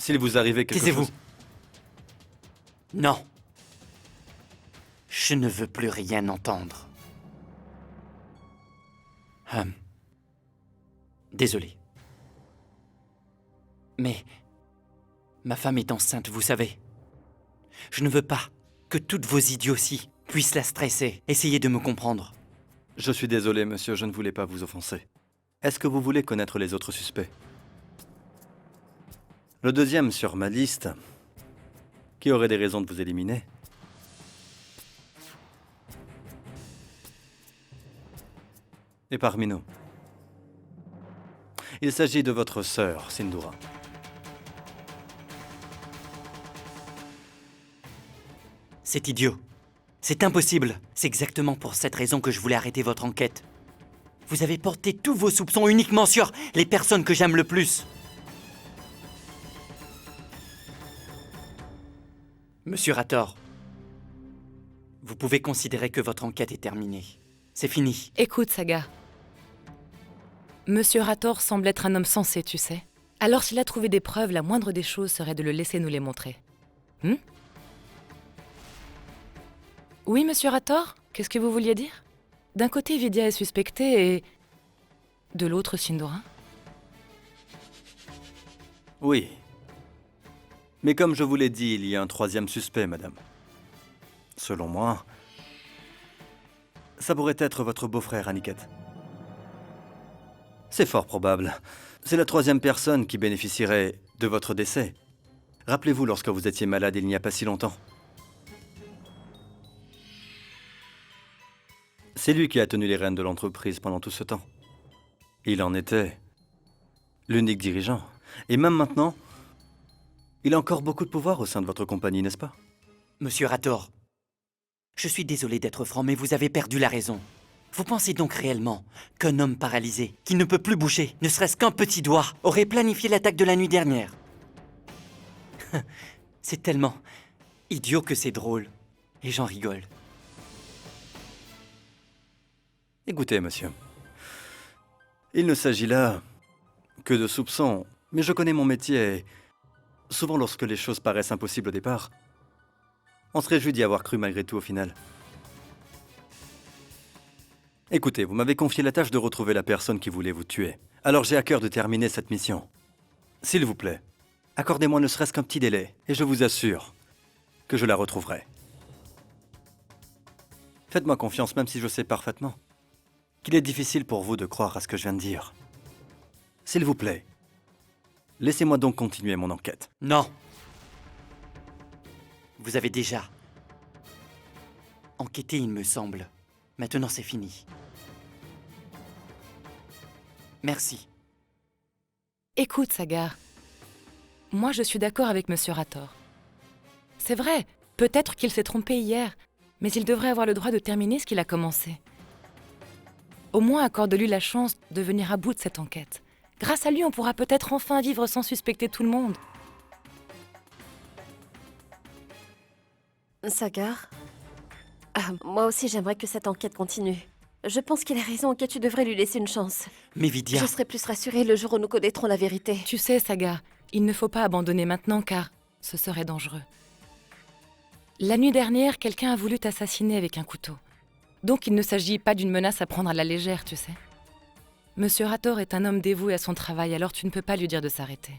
S'il vous arrivait quelque Taisez-vous. chose... Non. Je ne veux plus rien entendre. Désolé. Mais ma femme est enceinte, vous savez. Je ne veux pas que toutes vos idioties puissent la stresser. Essayez de me comprendre. Je suis désolé, monsieur, je ne voulais pas vous offenser. Est-ce que vous voulez connaître les autres suspects? Le deuxième sur ma liste, qui aurait des raisons de vous éliminer, est parmi nous. Il s'agit de votre sœur, Sindhura. C'est idiot. C'est impossible. C'est exactement pour cette raison que je voulais arrêter votre enquête. Vous avez porté tous vos soupçons uniquement sur les personnes que j'aime le plus. Monsieur Rator, vous pouvez considérer que votre enquête est terminée. C'est fini. Écoute, Saga. Monsieur Rator semble être un homme sensé, tu sais. Alors s'il a trouvé des preuves, la moindre des choses serait de le laisser nous les montrer. Oui, monsieur Rator? Qu'est-ce que vous vouliez dire? D'un côté, Vidya est suspectée et... de l'autre, Sindhura? Oui. Mais comme je vous l'ai dit, il y a un troisième suspect, madame. Selon moi, ça pourrait être votre beau-frère, Aniket. C'est fort probable. C'est la troisième personne qui bénéficierait de votre décès. Rappelez-vous lorsque vous étiez malade il n'y a pas si longtemps. C'est lui qui a tenu les rênes de l'entreprise pendant tout ce temps. Il en était l'unique dirigeant. Et même maintenant, il a encore beaucoup de pouvoir au sein de votre compagnie, n'est-ce pas? Monsieur Rator, je suis désolé d'être franc, mais vous avez perdu la raison. Vous pensez donc réellement qu'un homme paralysé, qui ne peut plus bouger, ne serait-ce qu'un petit doigt, aurait planifié l'attaque de la nuit dernière? C'est tellement idiot que c'est drôle. Et j'en rigole. Écoutez, monsieur. Il ne s'agit là que de soupçons, mais je connais mon métier et souvent lorsque les choses paraissent impossibles au départ, on se réjouit d'y avoir cru malgré tout au final. Écoutez, vous m'avez confié la tâche de retrouver la personne qui voulait vous tuer. Alors j'ai à cœur de terminer cette mission. S'il vous plaît, accordez-moi ne serait-ce qu'un petit délai, et je vous assure que je la retrouverai. Faites-moi confiance, même si je sais parfaitement qu'il est difficile pour vous de croire à ce que je viens de dire. S'il vous plaît, laissez-moi donc continuer mon enquête. Non. Vous avez déjà enquêté, il me semble. Maintenant, c'est fini. Merci. Écoute, Sagar. Moi, je suis d'accord avec monsieur Rator. C'est vrai, peut-être qu'il s'est trompé hier, mais il devrait avoir le droit de terminer ce qu'il a commencé. Au moins, accorde-lui la chance de venir à bout de cette enquête. Grâce à lui, on pourra peut-être enfin vivre sans suspecter tout le monde. Sagar? Moi aussi, j'aimerais que cette enquête continue. Je pense qu'il a raison et que tu devrais lui laisser une chance. Mais Vidya... Je serai plus rassurée le jour où nous connaîtrons la vérité. Tu sais, Sagar, il ne faut pas abandonner maintenant car ce serait dangereux. La nuit dernière, quelqu'un a voulu t'assassiner avec un couteau. Donc il ne s'agit pas d'une menace à prendre à la légère, tu sais. Monsieur Rator est un homme dévoué à son travail, alors tu ne peux pas lui dire de s'arrêter.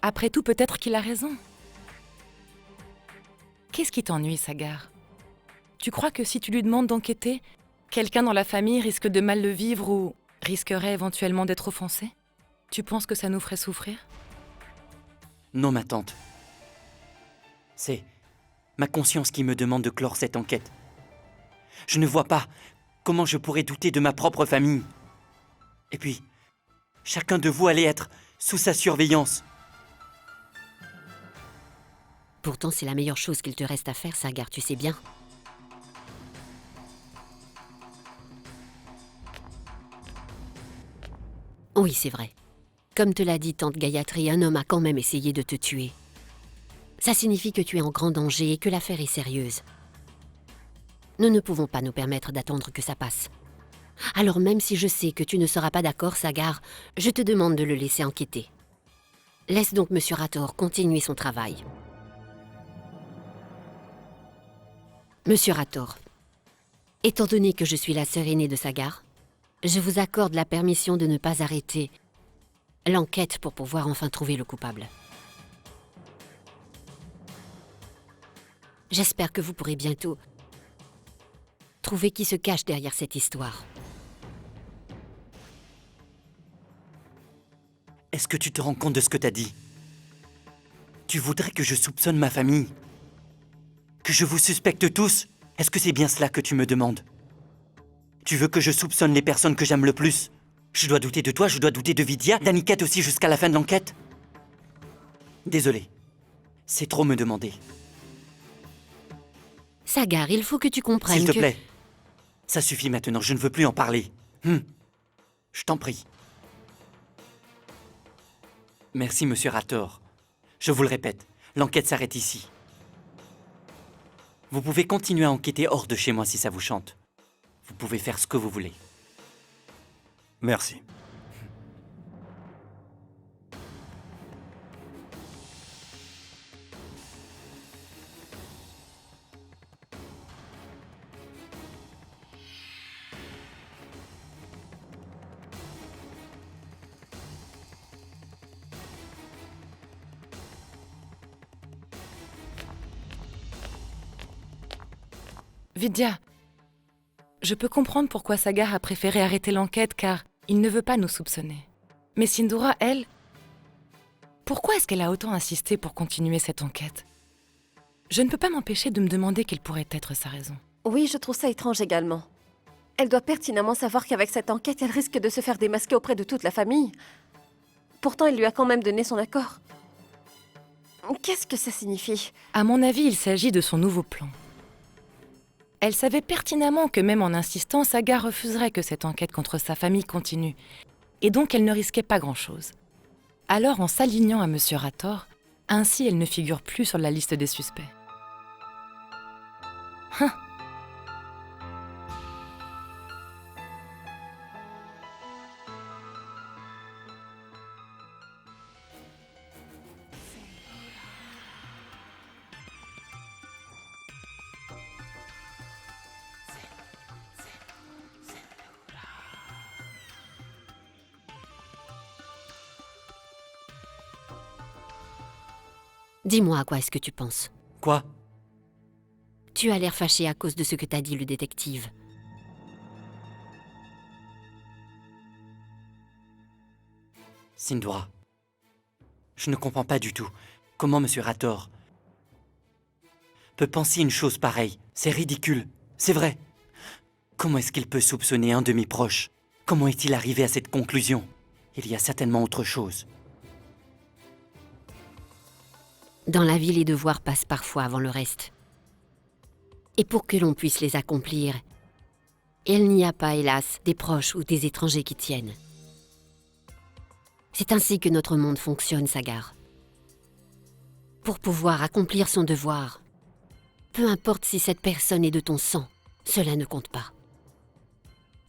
Après tout, peut-être qu'il a raison. Qu'est-ce qui t'ennuie, Sagar? Tu crois que si tu lui demandes d'enquêter, quelqu'un dans la famille risque de mal le vivre ou risquerait éventuellement d'être offensé? Tu penses que ça nous ferait souffrir? Non, ma tante. C'est ma conscience qui me demande de clore cette enquête. Je ne vois pas comment je pourrais douter de ma propre famille. Et puis, chacun de vous allait être sous sa surveillance. Pourtant, c'est la meilleure chose qu'il te reste à faire, Sagar, tu sais bien. Oui, c'est vrai. Comme te l'a dit tante Gayatri, un homme a quand même essayé de te tuer. Ça signifie que tu es en grand danger et que l'affaire est sérieuse. Nous ne pouvons pas nous permettre d'attendre que ça passe. Alors même si je sais que tu ne seras pas d'accord, Sagar, je te demande de le laisser enquêter. Laisse donc Monsieur Rator continuer son travail. Monsieur Rator, étant donné que je suis la sœur aînée de Sagar, je vous accorde la permission de ne pas arrêter l'enquête pour pouvoir enfin trouver le coupable. J'espère que vous pourrez bientôt trouver qui se cache derrière cette histoire. Est-ce que tu te rends compte de ce que t'as dit? Tu voudrais que je soupçonne ma famille? Que je vous suspecte tous? Est-ce que c'est bien cela que tu me demandes? Tu veux que je soupçonne les personnes que j'aime le plus? Je dois douter de toi, je dois douter de Vidya, d'Aniket aussi jusqu'à la fin de l'enquête? Désolé. C'est trop me demander. Sagar, il faut que tu comprennes S'il te que... plaît. Ça suffit maintenant, je ne veux plus en parler. Je t'en prie. Merci, Monsieur Rator. Je vous le répète, l'enquête s'arrête ici. Vous pouvez continuer à enquêter hors de chez moi si ça vous chante. Vous pouvez faire ce que vous voulez. Merci. Vidya, je peux comprendre pourquoi Sagar a préféré arrêter l'enquête car il ne veut pas nous soupçonner. Mais Sindhura, elle, pourquoi est-ce qu'elle a autant insisté pour continuer cette enquête? Je ne peux pas m'empêcher de me demander quelle pourrait être sa raison. Oui, je trouve ça étrange également. Elle doit pertinemment savoir qu'avec cette enquête, elle risque de se faire démasquer auprès de toute la famille. Pourtant, il lui a quand même donné son accord. Qu'est-ce que ça signifie? À mon avis, il s'agit de son nouveau plan. Elle savait pertinemment que même en insistant, Sagar refuserait que cette enquête contre sa famille continue, et donc elle ne risquait pas grand-chose. Alors, en s'alignant à Monsieur Rator, ainsi elle ne figure plus sur la liste des suspects. Hein. Dis-moi à quoi est-ce que tu penses. Quoi? Tu as l'air fâché à cause de ce que t'a dit le détective. Sindhura, je ne comprends pas du tout comment Monsieur Rator peut penser une chose pareille. C'est ridicule, c'est vrai. Comment est-ce qu'il peut soupçonner un de mes proches? Comment est-il arrivé à cette conclusion? Il y a certainement autre chose. Dans la vie, les devoirs passent parfois avant le reste. Et pour que l'on puisse les accomplir, il n'y a pas, hélas, des proches ou des étrangers qui tiennent. C'est ainsi que notre monde fonctionne, Sagar. Pour pouvoir accomplir son devoir, peu importe si cette personne est de ton sang, cela ne compte pas.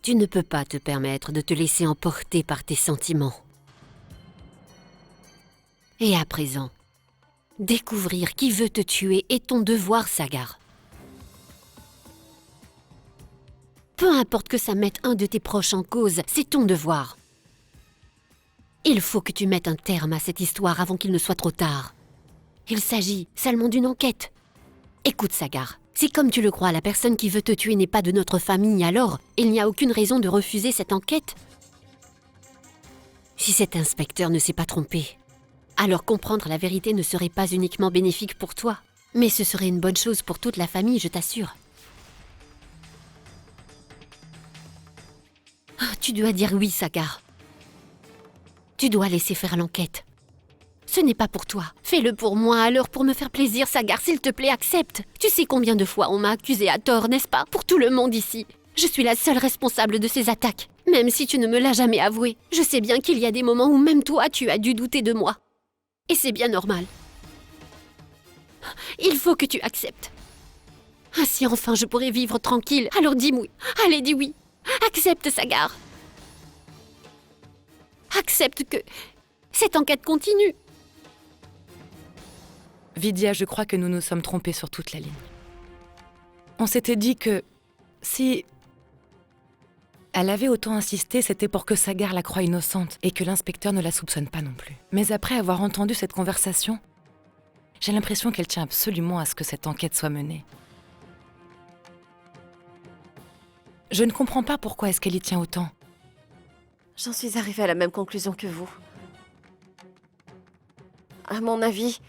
Tu ne peux pas te permettre de te laisser emporter par tes sentiments. Et à présent, découvrir qui veut te tuer est ton devoir, Sagar. Peu importe que ça mette un de tes proches en cause, c'est ton devoir. Il faut que tu mettes un terme à cette histoire avant qu'il ne soit trop tard. Il s'agit seulement d'une enquête. Écoute, Sagar, si comme tu le crois, la personne qui veut te tuer n'est pas de notre famille, alors il n'y a aucune raison de refuser cette enquête. Si cet inspecteur ne s'est pas trompé, alors comprendre la vérité ne serait pas uniquement bénéfique pour toi, mais ce serait une bonne chose pour toute la famille, je t'assure. Tu dois dire oui, Sagar. Tu dois laisser faire l'enquête. Ce n'est pas pour toi. Fais-le pour moi, alors pour me faire plaisir, Sagar, s'il te plaît, accepte. Tu sais combien de fois on m'a accusé à tort, n'est-ce pas? Pour tout le monde ici. Je suis la seule responsable de ces attaques. Même si tu ne me l'as jamais avoué, je sais bien qu'il y a des moments où même toi, tu as dû douter de moi. Et c'est bien normal. Il faut que tu acceptes. Ainsi enfin je pourrai vivre tranquille. Alors dis oui. Allez, dis oui. Accepte, Sagar. Accepte que cette enquête continue. Vidya, je crois que nous nous sommes trompés sur toute la ligne. On s'était dit que si elle avait autant insisté, c'était pour que Sagar la croie innocente et que l'inspecteur ne la soupçonne pas non plus. Mais après avoir entendu cette conversation, j'ai l'impression qu'elle tient absolument à ce que cette enquête soit menée. Je ne comprends pas pourquoi est-ce qu'elle y tient autant. J'en suis arrivée à la même conclusion que vous. À mon avis,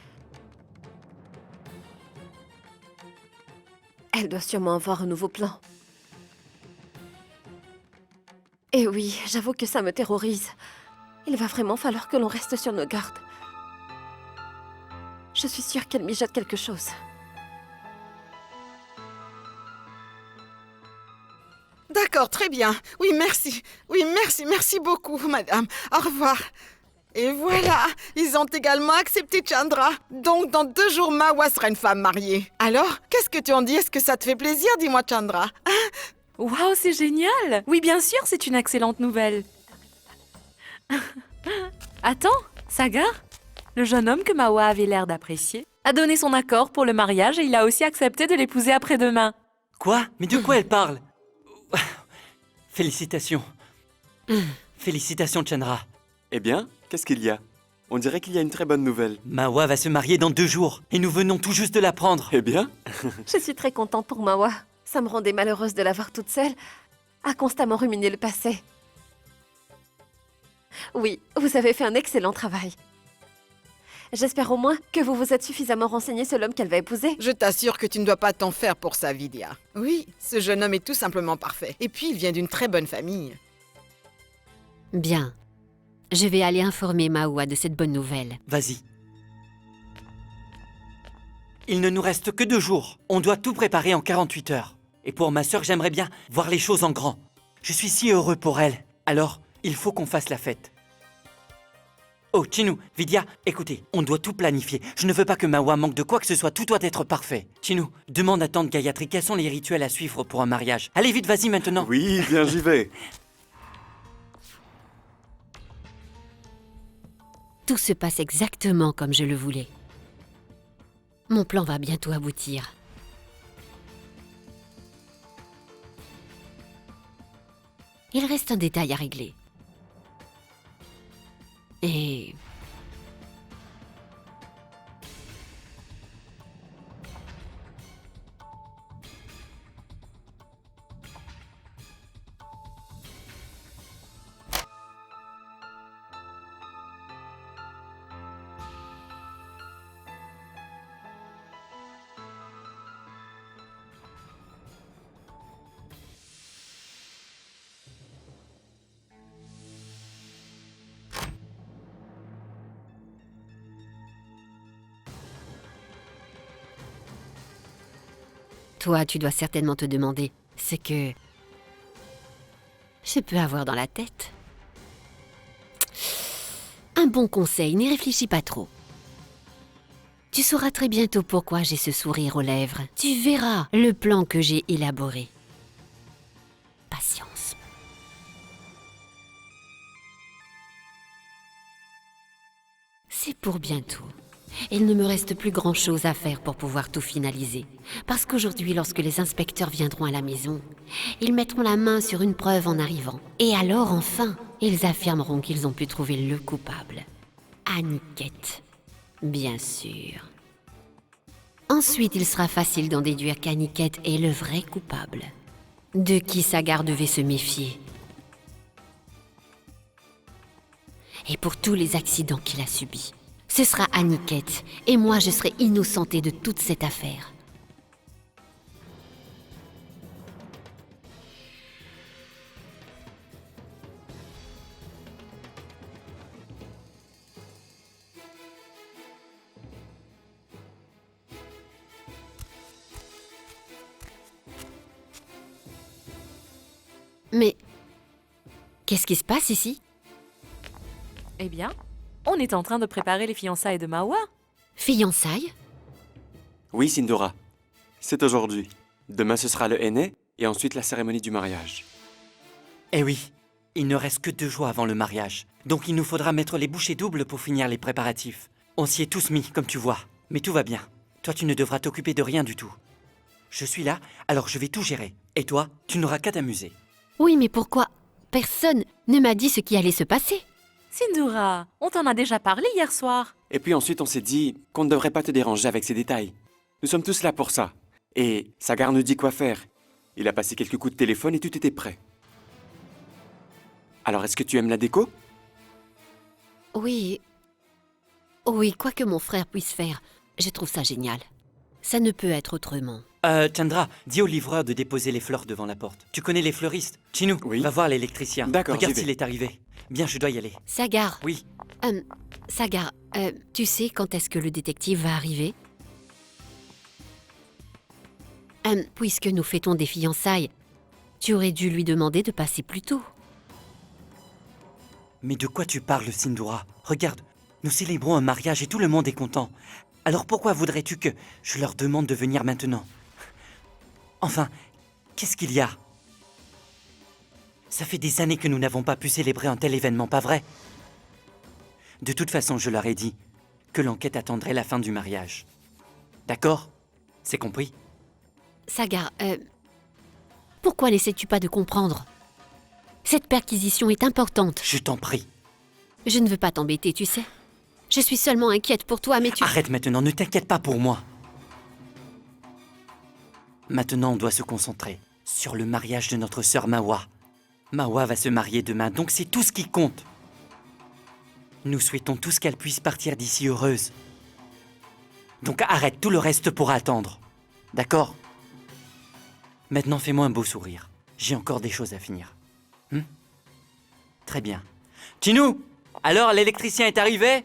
elle doit sûrement avoir un nouveau plan. Et oui, j'avoue que ça me terrorise. Il va vraiment falloir que l'on reste sur nos gardes. Je suis sûre qu'elle mijote quelque chose. D'accord, très bien. Oui, merci. Oui, merci beaucoup, madame. Au revoir. Et voilà, ils ont également accepté Chandra. Donc, dans 2 jours, Mawa sera une femme mariée. Alors, qu'est-ce que tu en dis? Est-ce que ça te fait plaisir? Dis-moi, Chandra. Waouh, c'est génial! Oui, bien sûr, c'est une excellente nouvelle. Attends, Sagar, le jeune homme que Mawa avait l'air d'apprécier, a donné son accord pour le mariage et il a aussi accepté de l'épouser après-demain. Quoi? Mais de quoi elle parle? Félicitations. Félicitations, Chandra. Eh bien, qu'est-ce qu'il y a? On dirait qu'il y a une très bonne nouvelle. Mawa va se marier dans 2 jours et nous venons tout juste de l'apprendre. Eh bien, Je suis très contente pour Mawa. Ça me rendait malheureuse de la voir toute seule, à constamment ruminer le passé. Oui, vous avez fait un excellent travail. J'espère au moins que vous vous êtes suffisamment renseigné sur l'homme qu'elle va épouser. Je t'assure que tu ne dois pas t'en faire pour ça, Vidya. Oui, ce jeune homme est tout simplement parfait. Et puis, il vient d'une très bonne famille. Bien. Je vais aller informer Mawa de cette bonne nouvelle. Vas-y. Il ne nous reste que 2 jours. On doit tout préparer en 48 heures. Et pour ma sœur, j'aimerais bien voir les choses en grand. Je suis si heureux pour elle. Alors, il faut qu'on fasse la fête. Oh, Chinu, Vidya, écoutez, on doit tout planifier. Je ne veux pas que Mawa manque de quoi que ce soit, tout doit être parfait. Chinu, demande à tante Gayatri quels sont les rituels à suivre pour un mariage. Allez vite, vas-y maintenant. oui, bien j'y vais. Tout se passe exactement comme je le voulais. Mon plan va bientôt aboutir. Il reste un détail à régler. Et... Toi, tu dois certainement te demander ce que je peux avoir dans la tête. Un bon conseil, n'y réfléchis pas trop. Tu sauras très bientôt pourquoi j'ai ce sourire aux lèvres. Tu verras le plan que j'ai élaboré. Patience. C'est pour bientôt. Il ne me reste plus grand-chose à faire pour pouvoir tout finaliser. Parce qu'aujourd'hui, lorsque les inspecteurs viendront à la maison, ils mettront la main sur une preuve en arrivant. Et alors, enfin, ils affirmeront qu'ils ont pu trouver le coupable. Aniket, bien sûr. Ensuite, il sera facile d'en déduire qu'Aniket est le vrai coupable. De qui Sagar devait se méfier. Et pour tous les accidents qu'il a subis. Ce sera Aniket, et moi je serai innocentée de toute cette affaire. Mais... qu'est-ce qui se passe ici? Eh bien, on est en train de préparer les fiançailles de Mawa. Fiançailles? Oui, Sindora. C'est aujourd'hui. Demain, ce sera le henné et ensuite la cérémonie du mariage. Eh oui, il ne reste que 2 jours avant le mariage. Donc il nous faudra mettre les bouchées doubles pour finir les préparatifs. On s'y est tous mis, comme tu vois. Mais tout va bien. Toi, tu ne devras t'occuper de rien du tout. Je suis là, alors je vais tout gérer. Et toi, tu n'auras qu'à t'amuser. Oui, mais pourquoi personne ne m'a dit ce qui allait se passer? Sindura, on t'en a déjà parlé hier soir. Et puis ensuite, on s'est dit qu'on ne devrait pas te déranger avec ces détails. Nous sommes tous là pour ça. Et Sagar nous dit quoi faire. Il a passé quelques coups de téléphone et tout était prêt. Alors, est-ce que tu aimes la déco? Oui. Oui, quoi que mon frère puisse faire, je trouve ça génial. Ça ne peut être autrement. Chandra, dis au livreur de déposer les fleurs devant la porte. Tu connais les fleuristes? Chinou, Oui. va voir l'électricien. D'accord, Regarde j'y vais. s'il est arrivé. Bien, je dois y aller. Sagar, Oui. Sagar, tu sais quand est-ce que le détective va arriver? Puisque nous fêtons des fiançailles, tu aurais dû lui demander de passer plus tôt. Mais de quoi tu parles, Sindura? Regarde, nous célébrons un mariage et tout le monde est content. Alors pourquoi voudrais-tu que je leur demande de venir maintenant? Enfin, qu'est-ce qu'il y a? Ça fait des années que nous n'avons pas pu célébrer un tel événement, pas vrai? De toute façon, je leur ai dit que l'enquête attendrait la fin du mariage. D'accord? C'est compris? Sagar, pourquoi n'essaies-tu pas de comprendre? Cette perquisition est importante. Je t'en prie. Je ne veux pas t'embêter, tu sais. Je suis seulement inquiète pour toi, mais tu... Arrête maintenant, ne t'inquiète pas pour moi. Maintenant, on doit se concentrer sur le mariage de notre sœur Mawa. Mawa va se marier demain, donc c'est tout ce qui compte. Nous souhaitons tous qu'elle puisse partir d'ici heureuse. Donc arrête, tout le reste pourra attendre. D'accord? Maintenant, fais-moi un beau sourire. J'ai encore des choses à finir. Très bien. Chinou, alors l'électricien est arrivé?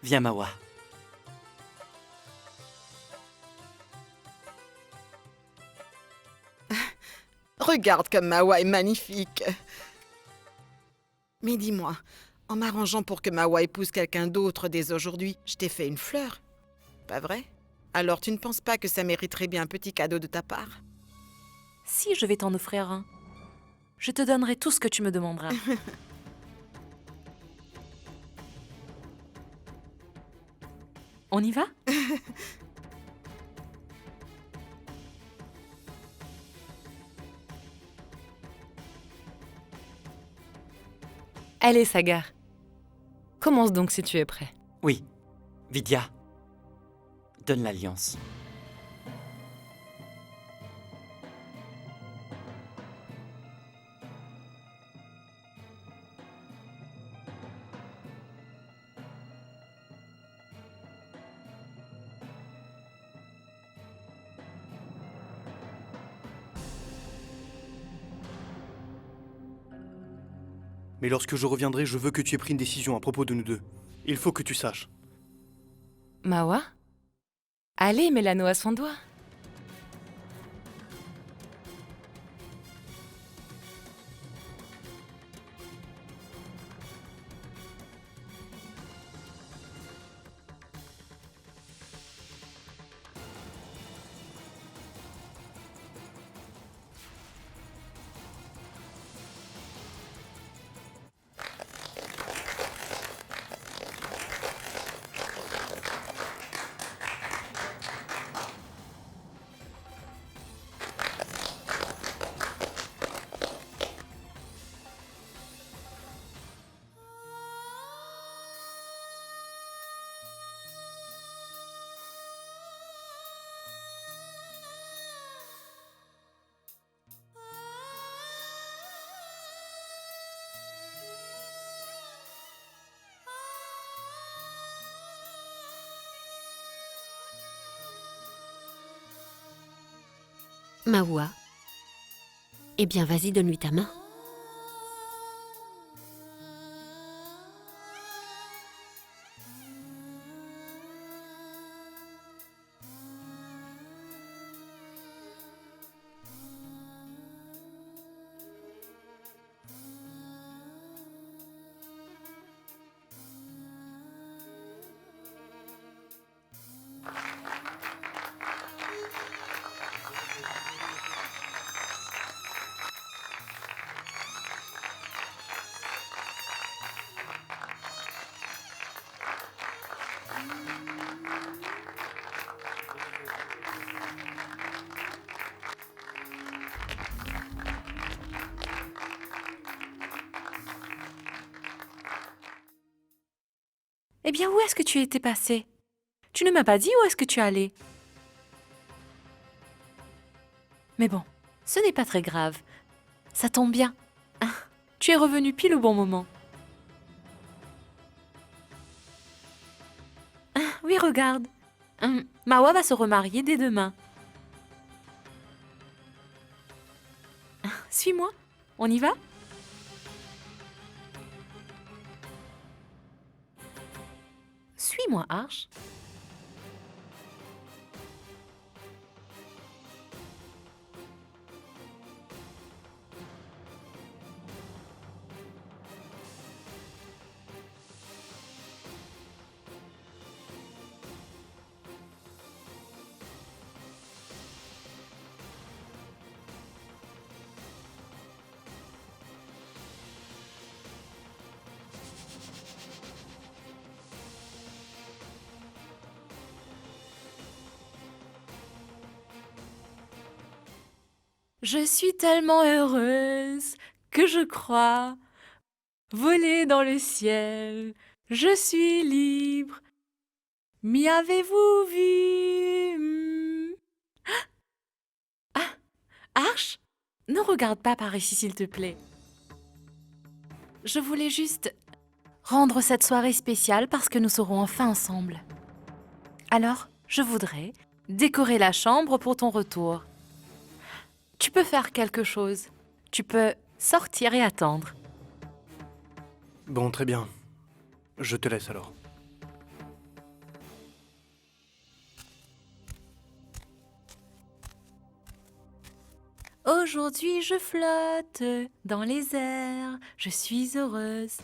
Viens, Mawa. Regarde comme Mawa est magnifique. Mais dis-moi, en m'arrangeant pour que Mawa épouse quelqu'un d'autre dès aujourd'hui, je t'ai fait une fleur. Pas vrai? Alors tu ne penses pas que ça mériterait bien un petit cadeau de ta part? Si je vais t'en offrir un, je te donnerai tout ce que tu me demanderas. On y va? Allez, Sagar. Commence donc si tu es prêt. Oui. Vidya, donne l'alliance. Mais lorsque je reviendrai, je veux que tu aies pris une décision à propos de nous deux. Il faut que tu saches. Mawa? Allez, mets l'anneau à son doigt. Mawa. Eh bien, vas-y, donne-lui ta main. Eh bien, où est-ce que tu étais passé? Tu ne m'as pas dit où est-ce que tu allais. Mais bon, ce n'est pas très grave. Ça tombe bien. Ah, tu es revenu pile au bon moment. Ah, oui, regarde. Mawa va se remarier dès demain. Ah, suis-moi. On y va? Suis-moi, Arche. Je suis tellement heureuse que je crois voler dans le ciel. Je suis libre. M'y avez-vous vu? Ah, Arche, ne regarde pas par ici, s'il te plaît. Je voulais juste rendre cette soirée spéciale parce que nous serons enfin ensemble. Alors, je voudrais décorer la chambre pour ton retour. Tu peux faire quelque chose. Tu peux sortir et attendre. Bon, très bien. Je te laisse alors. Aujourd'hui, je flotte dans les airs. Je suis heureuse.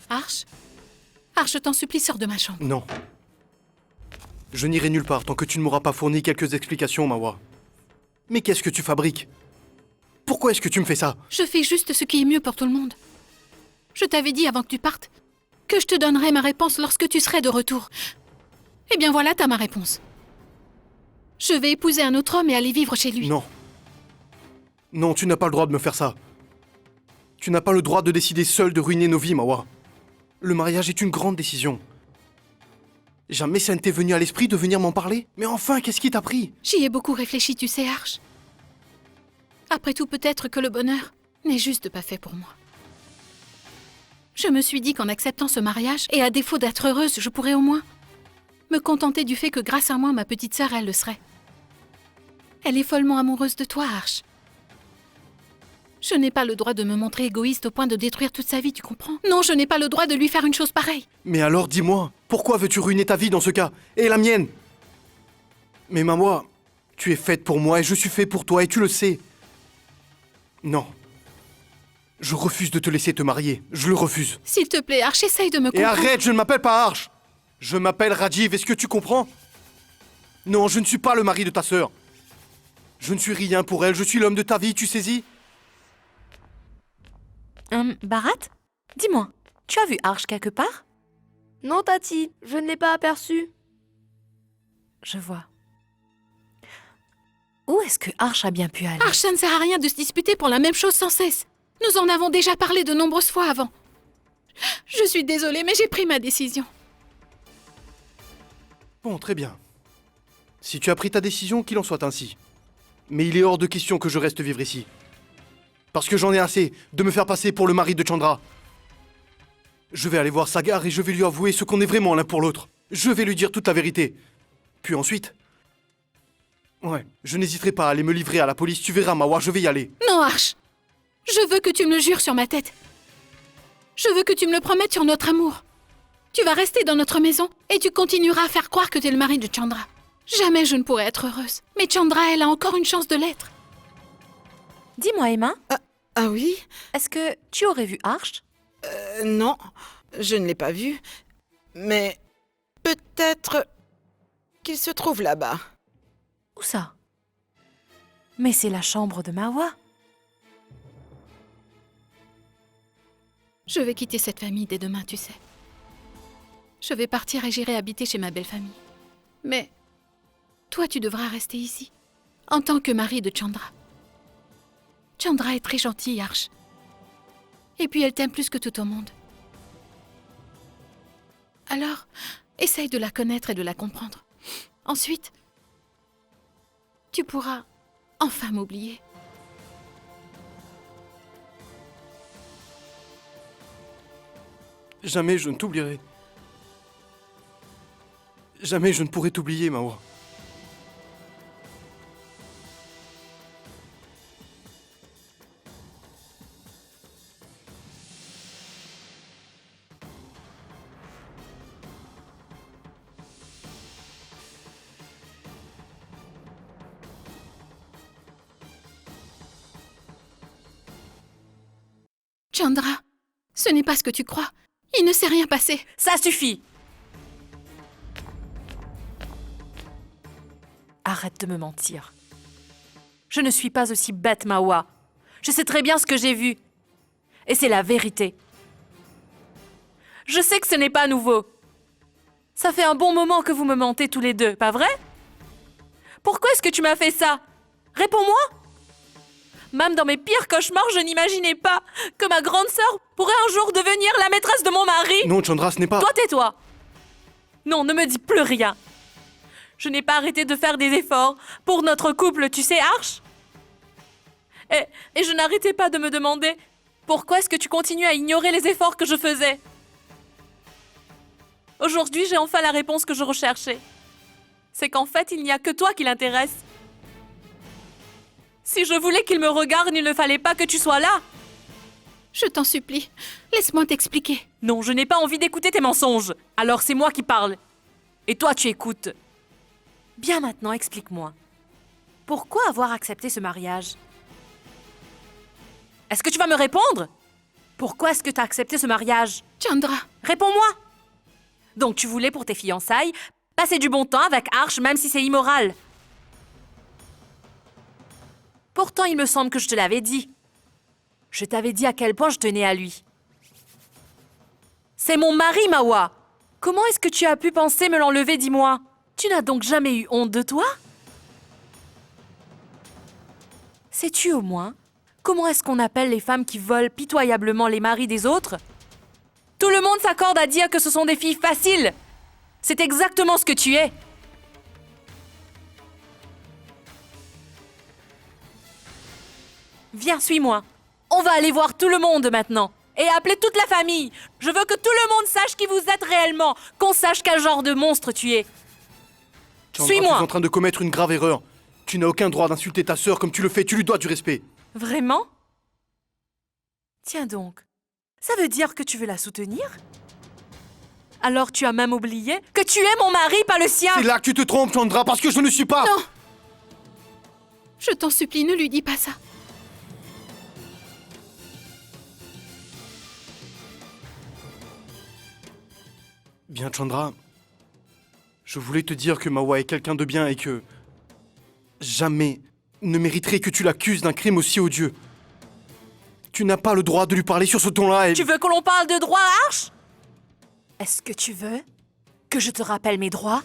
Arche? Arche, je t'en supplie, sors de ma chambre. Non. Je n'irai nulle part tant que tu ne m'auras pas fourni quelques explications, Mawa. Mais qu'est-ce que tu fabriques? Pourquoi est-ce que tu me fais ça? Je fais juste ce qui est mieux pour tout le monde. Je t'avais dit avant que tu partes que je te donnerais ma réponse lorsque tu serais de retour. Eh bien voilà, t'as ma réponse. Je vais épouser un autre homme et aller vivre chez lui. Non. Non, tu n'as pas le droit de me faire ça. Tu n'as pas le droit de décider seul de ruiner nos vies, Mawa. Le mariage est une grande décision. Jamais ça ne t'est venu à l'esprit de venir m'en parler? Mais enfin, qu'est-ce qui t'a pris? J'y ai beaucoup réfléchi, tu sais, Arch. Après tout, peut-être que le bonheur n'est juste pas fait pour moi. Je me suis dit qu'en acceptant ce mariage, et à défaut d'être heureuse, je pourrais au moins me contenter du fait que grâce à moi, ma petite sœur, elle le serait. Elle est follement amoureuse de toi, Arch. Je n'ai pas le droit de me montrer égoïste au point de détruire toute sa vie, tu comprends? Non, je n'ai pas le droit de lui faire une chose pareille. Mais alors dis-moi, pourquoi veux-tu ruiner ta vie dans ce cas? Et la mienne? Mais Mawa, tu es faite pour moi et je suis fait pour toi et tu le sais. Non. Je refuse de te laisser te marier. Je le refuse. S'il te plaît, Arch, essaye de me Et comprendre. arrête, je ne m'appelle pas Arch. Je m'appelle Rajiv, est-ce que tu comprends? Non, je ne suis pas le mari de ta sœur. Je ne suis rien pour elle, je suis l'homme de ta vie, tu saisis? Bharat, dis-moi, tu as vu Arch quelque part? Non, Tati, je ne l'ai pas aperçu. Je vois. Où est-ce que Arch a bien pu aller? Arch, ça ne sert à rien de se disputer pour la même chose sans cesse. Nous en avons déjà parlé de nombreuses fois avant. Je suis désolée, mais j'ai pris ma décision. Bon, très bien. Si tu as pris ta décision, qu'il en soit ainsi. Mais il est hors de question que je reste vivre ici. Parce que j'en ai assez de me faire passer pour le mari de Chandra. Je vais aller voir Sagar et je vais lui avouer ce qu'on est vraiment l'un pour l'autre. Je vais lui dire toute la vérité. Puis ensuite... Ouais, je n'hésiterai pas à aller me livrer à la police, tu verras, Mawa, je vais y aller. Non, Arch. Je veux que tu me le jures sur ma tête. Je veux que tu me le promettes sur notre amour. Tu vas rester dans notre maison et tu continueras à faire croire que tu es le mari de Chandra. Jamais je ne pourrai être heureuse. Mais Chandra, elle a encore une chance de l'être. Dis-moi, Emma, Ah oui? est-ce que tu aurais vu Arch? Non, je ne l'ai pas vu. Mais peut-être qu'il se trouve là-bas. Où ça? Mais c'est la chambre de Mawa. Je vais quitter cette famille dès demain, tu sais. Je vais partir et j'irai habiter chez ma belle famille. Mais toi, tu devras rester ici, en tant que mari de Chandra. Chandra est très gentille, Arch. Et puis elle t'aime plus que tout au monde. Alors, essaye de la connaître et de la comprendre. Ensuite, tu pourras enfin m'oublier. Jamais je ne t'oublierai. Jamais je ne pourrai t'oublier, Mawa. Chandra, ce n'est pas ce que tu crois. Il ne s'est rien passé. Ça suffit! Arrête de me mentir. Je ne suis pas aussi bête, Mawa. Je sais très bien ce que j'ai vu. Et c'est la vérité. Je sais que ce n'est pas nouveau. Ça fait un bon moment que vous me mentez tous les deux, pas vrai? Pourquoi est-ce que tu m'as fait ça? Réponds-moi! Même dans mes pires cauchemars, je n'imaginais pas que ma grande sœur pourrait un jour devenir la maîtresse de mon mari. Non, Chandra, ce n'est pas... Toi, tais-toi. Non, ne me dis plus rien. Je n'ai pas arrêté de faire des efforts pour notre couple, tu sais, Arch. Et je n'arrêtais pas de me demander pourquoi est-ce que tu continues à ignorer les efforts que je faisais. Aujourd'hui, j'ai enfin la réponse que je recherchais. C'est qu'en fait, il n'y a que toi qui l'intéresse. Si je voulais qu'il me regarde, il ne fallait pas que tu sois là. Je t'en supplie, laisse-moi t'expliquer. Non, je n'ai pas envie d'écouter tes mensonges. Alors c'est moi qui parle. Et toi, tu écoutes. Bien maintenant, explique-moi. Pourquoi avoir accepté ce mariage? Est-ce que tu vas me répondre? Pourquoi est-ce que tu as accepté ce mariage? Chandra, Réponds-moi. Donc tu voulais pour tes fiançailles passer du bon temps avec Arch, même si c'est immoral. Pourtant, il me semble que je te l'avais dit. Je t'avais dit à quel point je tenais à lui. C'est mon mari, Mawa. Comment est-ce que tu as pu penser me l'enlever, dis-moi? Tu n'as donc jamais eu honte de toi? Sais-tu au moins comment est-ce qu'on appelle les femmes qui volent pitoyablement les maris des autres? Tout le monde s'accorde à dire que ce sont des filles faciles. C'est exactement ce que tu es. Viens, suis-moi. On va aller voir tout le monde maintenant. Et appeler toute la famille. Je veux que tout le monde sache qui vous êtes réellement. Qu'on sache quel genre de monstre tu es. Chandra, tu es Suis-moi. en train de commettre une grave erreur. Tu n'as aucun droit d'insulter ta sœur comme tu le fais, tu lui dois du respect. Vraiment? Tiens donc. Ça veut dire que tu veux la soutenir? Alors tu as même oublié que tu es mon mari, pas le sien. C'est là que tu te trompes, Chandra, parce que je ne suis pas... Non. Je t'en supplie, ne lui dis pas ça. Bien, Chandra, je voulais te dire que Mawa est quelqu'un de bien et que... jamais ne mériterait que tu l'accuses d'un crime aussi odieux. Tu n'as pas le droit de lui parler sur ce ton-là et... Tu veux que l'on parle de droit, Arch? Est-ce que tu veux que je te rappelle mes droits?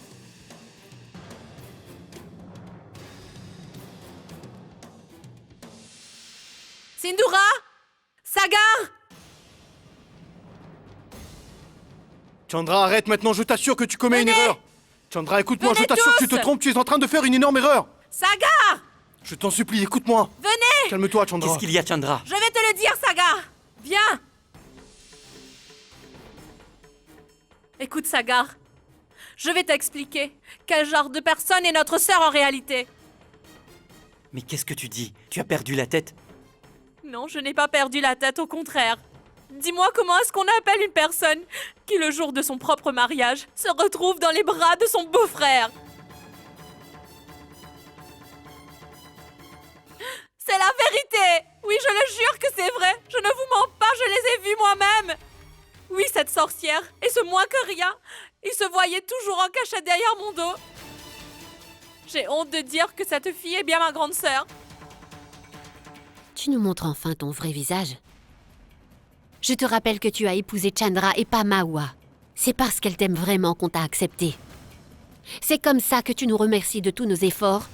Sindura? Sagar? Chandra, arrête maintenant, je t'assure que tu commets une Venez. erreur. Chandra, écoute-moi, je Venez t'assure que tu tous. te trompes, tu es en train de faire une énorme erreur. Sagar! Je t'en supplie, écoute-moi. Venez! Calme-toi, Chandra. Qu'est-ce qu'il y a, Chandra? Je vais te le dire, Sagar! Viens! Écoute, Sagar. Je vais t'expliquer quel genre de personne est notre sœur en réalité. Mais qu'est-ce que tu dis? Tu as perdu la tête? Non, je n'ai pas perdu la tête, au contraire. Dis-moi comment est-ce qu'on appelle une personne qui, le jour de son propre mariage, se retrouve dans les bras de son beau-frère? C'est la vérité! Oui, je le jure que c'est vrai! Je ne vous mens pas, je les ai vus moi-même! Oui, cette sorcière, et ce moins que rien, il se voyait toujours en cachette derrière mon dos. J'ai honte de dire que cette fille est bien ma grande sœur. Tu nous montres enfin ton vrai visage. Je te rappelle que tu as épousé Chandra et pas Mawa. C'est parce qu'elle t'aime vraiment qu'on t'a accepté. C'est comme ça que tu nous remercies de tous nos efforts.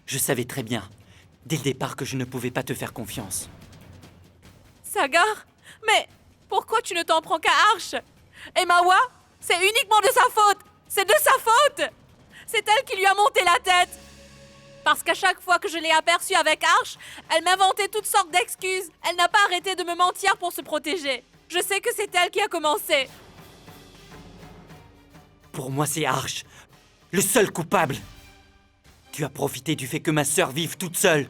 Je savais très bien, dès le départ, que je ne pouvais pas te faire confiance. Sagar, mais pourquoi tu ne t'en prends qu'à Arch? Et Mawa, c'est uniquement de sa faute. C'est de sa faute. C'est elle qui lui a monté la tête. Parce qu'à chaque fois que je l'ai aperçue avec Arch, elle m'inventait toutes sortes d'excuses. Elle n'a pas arrêté de me mentir pour se protéger. Je sais que c'est elle qui a commencé. Pour moi, c'est Arch, le seul coupable. Tu as profité du fait que ma sœur vive toute seule.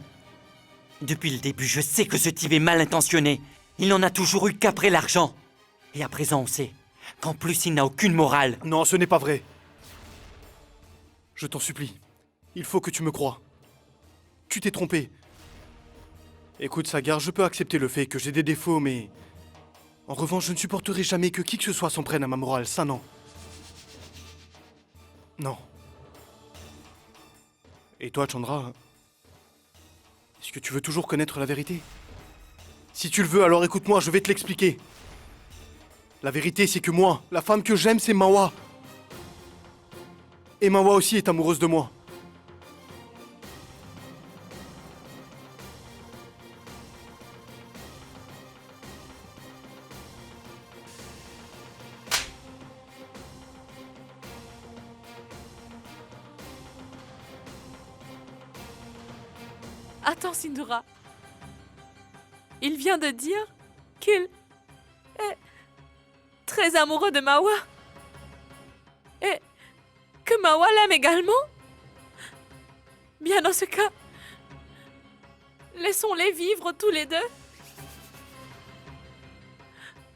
Depuis le début, je sais que ce type est mal intentionné. Il n'en a toujours eu qu'après l'argent. Et à présent, on sait qu'en plus, il n'a aucune morale. Non, ce n'est pas vrai. Je t'en supplie. Il faut que tu me croies. Tu t'es trompé. Écoute, Sagar, je peux accepter le fait que j'ai des défauts, mais... En revanche, je ne supporterai jamais que qui que ce soit s'en prenne à ma morale, ça non. Non. Et toi, Chandra, est-ce que tu veux toujours connaître la vérité? Si tu le veux, alors écoute-moi, je vais te l'expliquer. La vérité, c'est que moi, la femme que j'aime, c'est Mawa. Et Mawa aussi est amoureuse de moi. Attends, Sindura. Il vient de dire qu'il est très amoureux de Mawa. Et que Mawa l'aime également. Bien dans ce cas, laissons-les vivre tous les deux.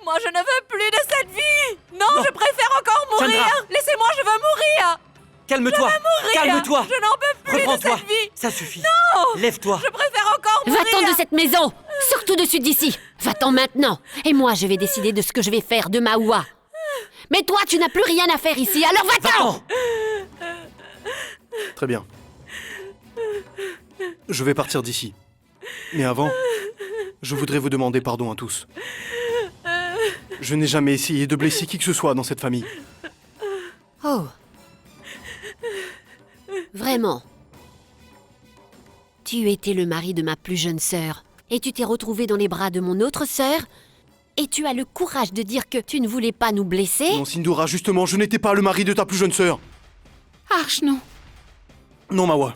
Moi, je ne veux plus de cette vie. Non, je préfère encore mourir. Chandra. Laissez-moi, je veux mourir. Calme-toi! Mourir. Calme-toi! Je n'en peux plus de Reprends-toi! cette vie. Ça suffit! Non. Lève-toi! Je préfère encore mourir. Va-t'en de cette maison! Surtout de suite d'ici! Va-t'en maintenant! Et moi, je vais décider de ce que je vais faire de Mawa. Mais toi, tu n'as plus rien à faire ici, alors va-t'en! Va-t'en! Très bien. Je vais partir d'ici. Mais avant, je voudrais vous demander pardon à tous. Je n'ai jamais essayé de blesser qui que ce soit dans cette famille. Oh. Vraiment. Tu étais le mari de ma plus jeune sœur, et tu t'es retrouvé dans les bras de mon autre sœur? Et tu as le courage de dire que tu ne voulais pas nous blesser? Non, Sindhura, justement, je n'étais pas le mari de ta plus jeune sœur. Arch, non. Non, Mawa.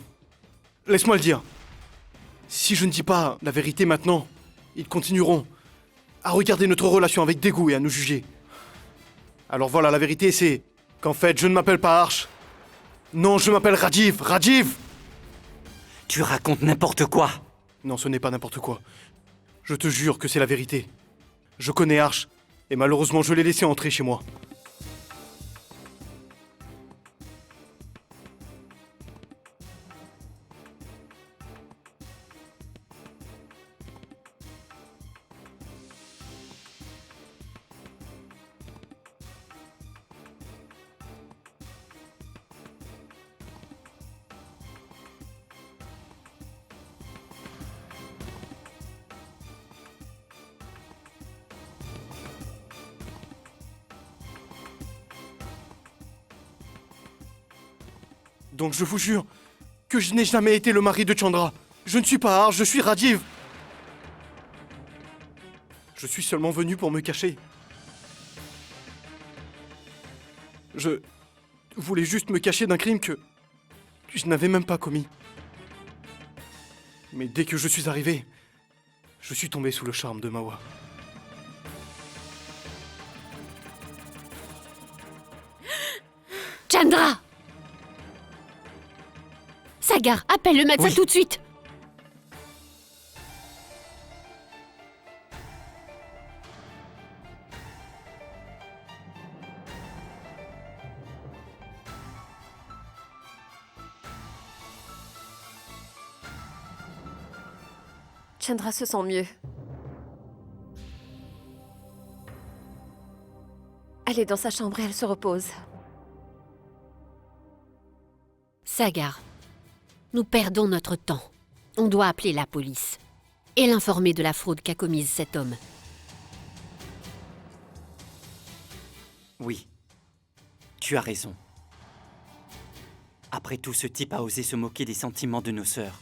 Laisse-moi le dire. Si je ne dis pas la vérité maintenant, ils continueront à regarder notre relation avec dégoût et à nous juger. Alors voilà, la vérité c'est qu'en fait, je ne m'appelle pas Arch. Non, je m'appelle Rajiv. Rajiv! Tu racontes n'importe quoi. Non, ce n'est pas n'importe quoi. Je te jure que c'est la vérité. Je connais Arch, et malheureusement, je l'ai laissé entrer chez moi. Donc je vous jure que je n'ai jamais été le mari de Chandra. Je ne suis pas Arch, je suis Rajiv. Je suis seulement venu pour me cacher. Je voulais juste me cacher d'un crime que je n'avais même pas commis. Mais dès que je suis arrivé, je suis tombé sous le charme de Mawa. Chandra! Sagar, appelle le médecin tout de suite! Chandra se sent mieux. Elle est dans sa chambre et elle se repose. Sagar, nous perdons notre temps. On doit appeler la police et l'informer de la fraude qu'a commise cet homme. Oui, tu as raison. Après tout, ce type a osé se moquer des sentiments de nos sœurs.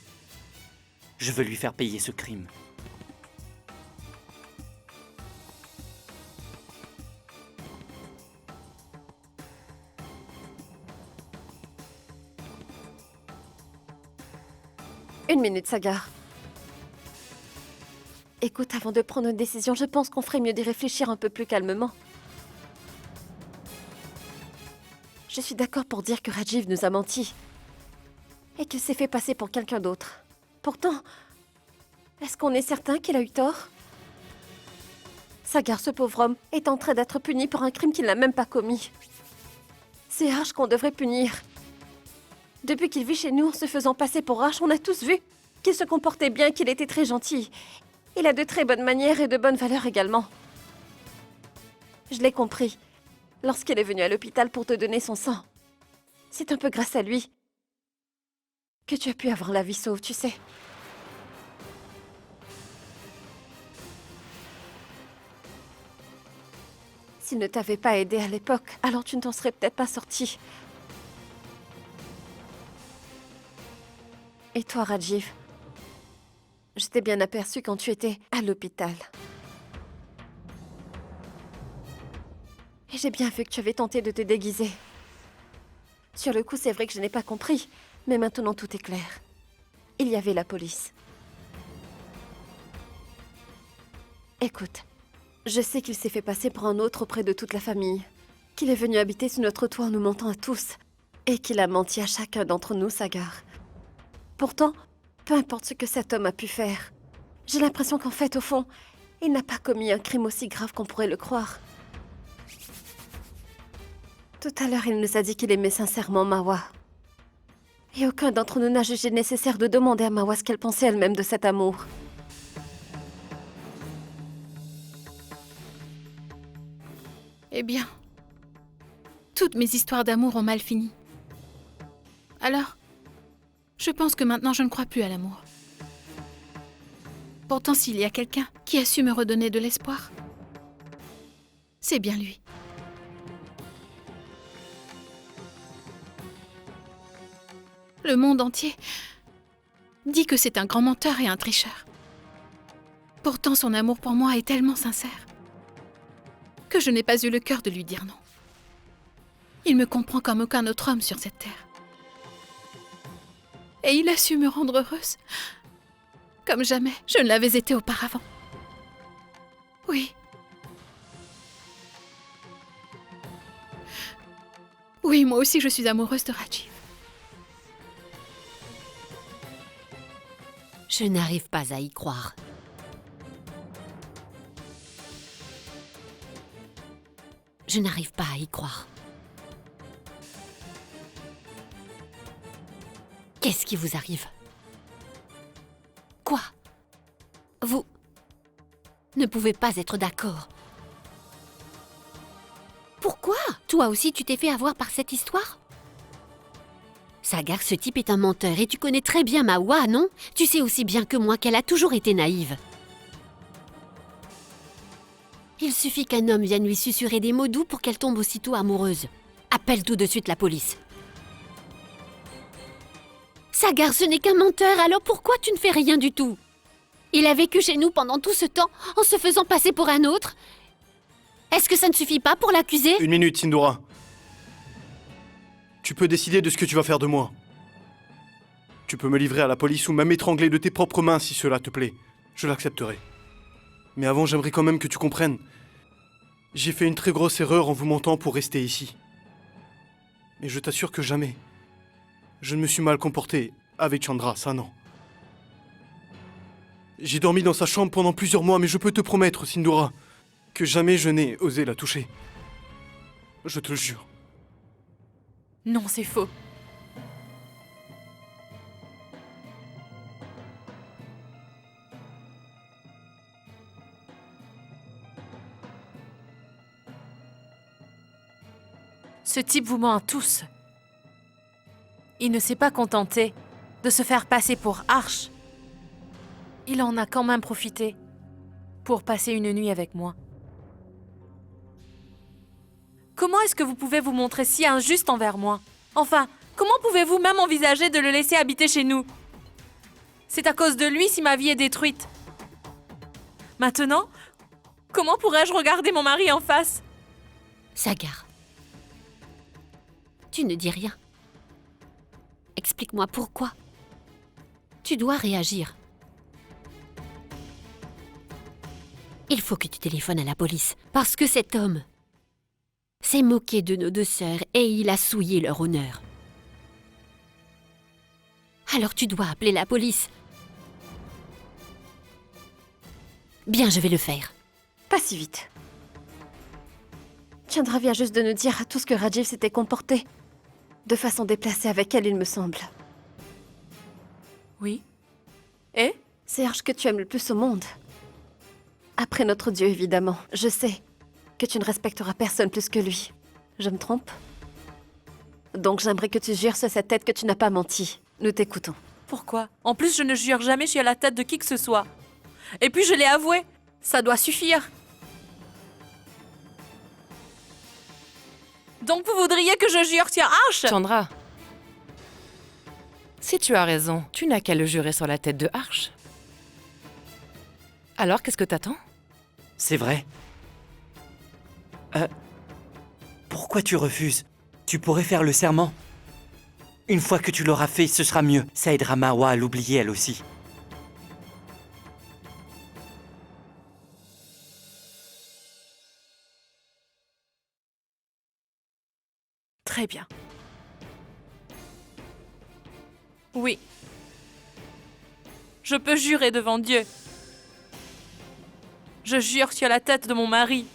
Je veux lui faire payer ce crime. Une minute, Sagar. Écoute, avant de prendre une décision, je pense qu'on ferait mieux d'y réfléchir un peu plus calmement. Je suis d'accord pour dire que Rajiv nous a menti. Et qu'il s'est fait passer pour quelqu'un d'autre. Pourtant, est-ce qu'on est certain qu'il a eu tort? Sagar, ce pauvre homme, est en train d'être puni pour un crime qu'il n'a même pas commis. C'est Arch qu'on devrait punir. Depuis qu'il vit chez nous en se faisant passer pour Arch, on a tous vu qu'il se comportait bien, qu'il était très gentil. Il a de très bonnes manières et de bonnes valeurs également. Je l'ai compris lorsqu'il est venu à l'hôpital pour te donner son sang. C'est un peu grâce à lui que tu as pu avoir la vie sauve, tu sais. S'il ne t'avait pas aidé à l'époque, alors tu ne t'en serais peut-être pas sorti. Et toi, Rajiv? Je t'ai bien aperçu quand tu étais à l'hôpital. Et j'ai bien vu que tu avais tenté de te déguiser. Sur le coup, c'est vrai que je n'ai pas compris, mais maintenant tout est clair. Il y avait la police. Écoute, je sais qu'il s'est fait passer pour un autre auprès de toute la famille, qu'il est venu habiter sous notre toit en nous mentant à tous, et qu'il a menti à chacun d'entre nous, Sagar. Pourtant, peu importe ce que cet homme a pu faire, j'ai l'impression qu'en fait, au fond, il n'a pas commis un crime aussi grave qu'on pourrait le croire. Tout à l'heure, il nous a dit qu'il aimait sincèrement Mawa. Et aucun d'entre nous n'a jugé nécessaire de demander à Mawa ce qu'elle pensait elle-même de cet amour. Eh bien, toutes mes histoires d'amour ont mal fini. Alors, je pense que maintenant je ne crois plus à l'amour. Pourtant, s'il y a quelqu'un qui a su me redonner de l'espoir, c'est bien lui. Le monde entier dit que c'est un grand menteur et un tricheur. Pourtant, son amour pour moi est tellement sincère. que je n'ai pas eu le cœur de lui dire non. Il me comprend comme aucun autre homme sur cette terre. Et il a su me rendre heureuse, comme jamais je ne l'avais été auparavant. Oui. Oui, moi aussi je suis amoureuse de Rajiv. Je n'arrive pas à y croire. Je n'arrive pas à y croire. Qu'est-ce qui vous arrive? Quoi? Vous ne pouvez pas être d'accord. Pourquoi? Toi aussi tu t'es fait avoir par cette histoire? Sagar, ce type est un menteur et tu connais très bien Mawa, non? Tu sais aussi bien que moi qu'elle a toujours été naïve. Il suffit qu'un homme vienne lui susurrer des mots doux pour qu'elle tombe aussitôt amoureuse. Appelle tout de suite la police. Sagar, ce n'est qu'un menteur, alors pourquoi tu ne fais rien du tout? Il a vécu chez nous pendant tout ce temps en se faisant passer pour un autre. Est-ce que ça ne suffit pas pour l'accuser? Une minute, Sindora. Tu peux décider de ce que tu vas faire de moi. Tu peux me livrer à la police ou même m'étrangler de tes propres mains si cela te plaît. Je l'accepterai. Mais avant, j'aimerais quand même que tu comprennes. J'ai fait une très grosse erreur en vous mentant pour rester ici. Mais je t'assure que jamais. Je ne me suis mal comporté avec Chandra, ça non. J'ai dormi dans sa chambre pendant plusieurs mois, mais je peux te promettre, Sindora, que jamais je n'ai osé la toucher. Je te le jure. Non, c'est faux. Ce type vous ment à tous. Il ne s'est pas contenté de se faire passer pour Arche. Il en a quand même profité pour passer une nuit avec moi. Comment est-ce que vous pouvez vous montrer si injuste envers moi? Enfin, comment pouvez-vous même envisager de le laisser habiter chez nous? C'est à cause de lui si ma vie est détruite. Maintenant, comment pourrais-je regarder mon mari en face? Sagar, tu ne dis rien. Explique-moi pourquoi. Tu dois réagir. Il faut que tu téléphones à la police, parce que cet homme s'est moqué de nos deux sœurs et il a souillé leur honneur. Alors tu dois appeler la police. Bien, je vais le faire. Pas si vite. Chandra vient juste de nous dire tout ce que Rajiv s'était comporté. De façon déplacée avec elle, il me semble. Oui. Et? C'est Arche que tu aimes le plus au monde. Après notre Dieu, évidemment. Je sais que tu ne respecteras personne plus que lui. Je me trompe? Donc j'aimerais que tu jures sur cette tête que tu n'as pas menti. Nous t'écoutons. Pourquoi? En plus, je ne jure jamais je suis à la tête de qui que ce soit. Et puis je l'ai avoué. Ça doit suffire. Donc vous voudriez que je jure sur Arche? Chandra, si tu as raison, tu n'as qu'à le jurer sur la tête de Arche. Alors, qu'est-ce que t'attends? C'est vrai. Pourquoi tu refuses? Tu pourrais faire le serment. Une fois que tu l'auras fait, ce sera mieux. Ça aidera Mawa à l'oublier elle aussi. Très bien. Oui. Je peux jurer devant Dieu. Je jure sur la tête de mon mari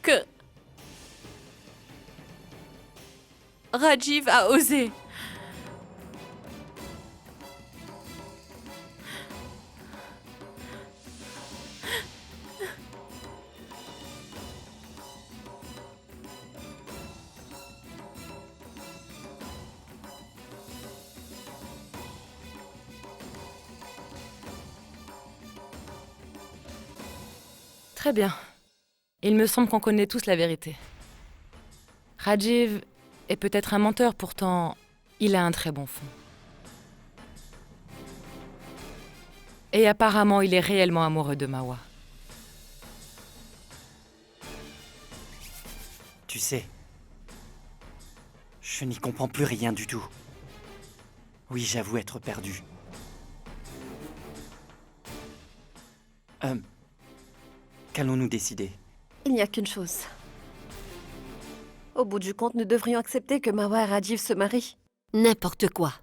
que Rajiv a osé. Très bien. Il me semble qu'on connaît tous la vérité. Rajiv est peut-être un menteur, pourtant, il a un très bon fond. Et apparemment, il est réellement amoureux de Mawa. Tu sais, je n'y comprends plus rien du tout. Oui, j'avoue être perdu. Qu'allons-nous décider? Il n'y a qu'une chose. Au bout du compte, nous devrions accepter que Mawa et Rajiv se marient. N'importe quoi.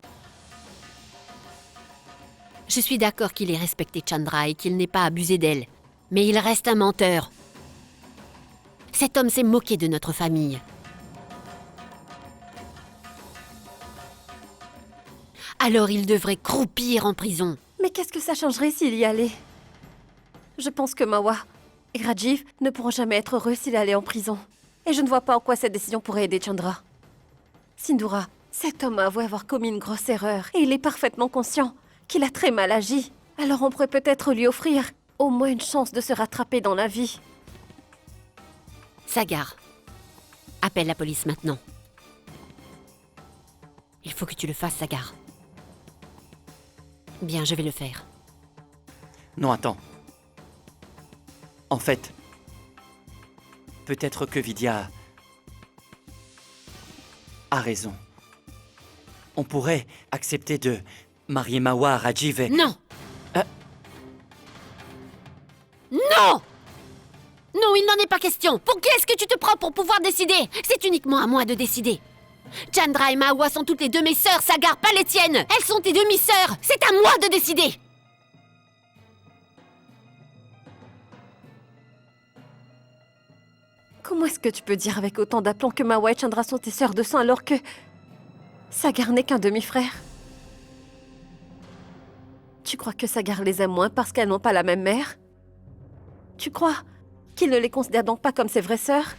Je suis d'accord qu'il ait respecté Chandra et qu'il n'ait pas abusé d'elle. Mais il reste un menteur. Cet homme s'est moqué de notre famille. Alors il devrait croupir en prison. Mais qu'est-ce que ça changerait s'il y allait? Je pense que Mawa et Rajiv ne pourront jamais être heureux s'il allait en prison. Et je ne vois pas en quoi cette décision pourrait aider Chandra. Sindhura, cet homme a avoué avoir commis une grosse erreur. Et il est parfaitement conscient qu'il a très mal agi. Alors on pourrait peut-être lui offrir au moins une chance de se rattraper dans la vie. Sagar, appelle la police maintenant. Il faut que tu le fasses, Sagar. Bien, je vais le faire. Non, attends. En fait, peut-être que Vidya a raison. On pourrait accepter de marier Mawa à Rajiv et... Non! Non! Non, il n'en est pas question. Pour qui est-ce que tu te prends pour pouvoir décider? C'est uniquement à moi de décider. Chandra et Mawa sont toutes les deux mes sœurs, Sagar, pas les tiennes. Elles sont tes demi-sœurs. C'est à moi de décider. Comment est-ce que tu peux dire avec autant d'aplomb que Mawa et Chandra sont tes sœurs de sang alors que Sagar n'est qu'un demi-frère? Tu crois que Sagar les aime moins parce qu'elles n'ont pas la même mère? Tu crois qu'il ne les considère donc pas comme ses vraies sœurs?